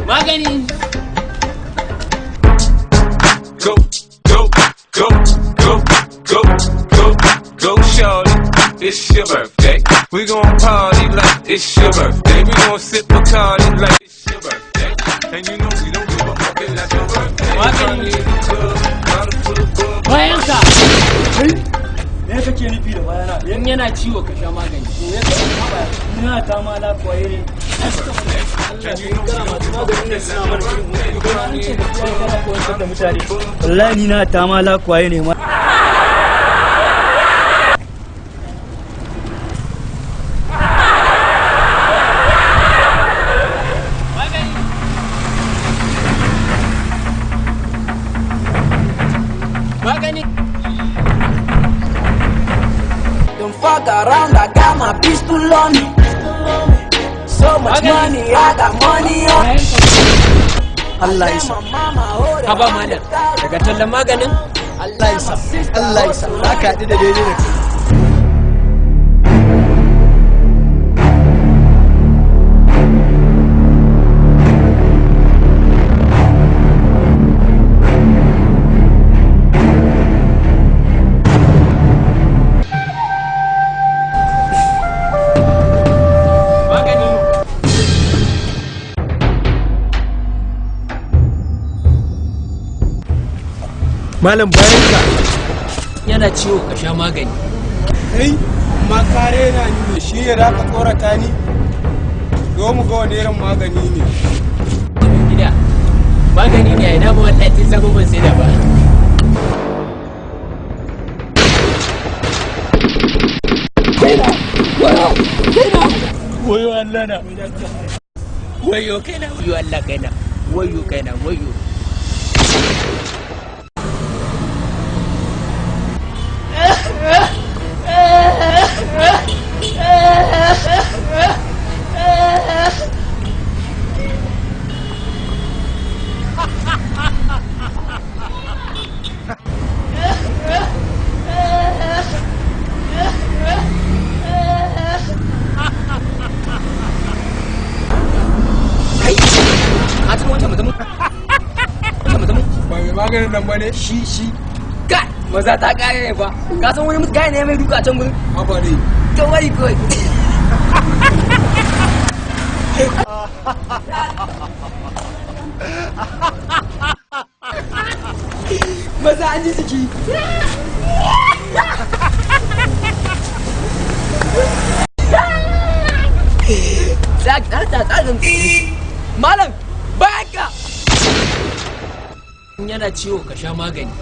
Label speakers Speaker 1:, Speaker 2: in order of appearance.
Speaker 1: magani
Speaker 2: Go, shorty, it's your birthday. We gon' party like it's your birthday. We gon' sip Bacardi like it's your birthday. And you know we don't give a fuck, it's not your birthday.
Speaker 1: bayanka
Speaker 3: me kake nufi da bayana
Speaker 1: in yana ciwo ka sha magani
Speaker 3: ina ta ma la koyi ne wallahi ni na ta ma la koyi ne ma
Speaker 4: Don't fuck around, I got my pistol on me. So much money, I got money on me.
Speaker 3: Allah isa
Speaker 1: haba mana daga tallan maganin
Speaker 3: Allah isa haka haɗu da daidai da kai
Speaker 1: malam bayanka yana ciwo ka sha magani
Speaker 5: kai makare na ni shi ne za ka tsorata ni zo mu ga wani irin magani ne
Speaker 1: gida magani ne a ina ba wallahi tun zama ban sai da ba wayo Allah na wayo kaina wayo Allah kaina wayo kaina wayo
Speaker 5: maganin nan bane
Speaker 1: shi kai maza ta kare ne fa ka san wani mutu gane mai duka a can gurin
Speaker 5: haba dai
Speaker 1: kawai kawai maza an ji jiki malam bayan ka yana ciwo ka sha magani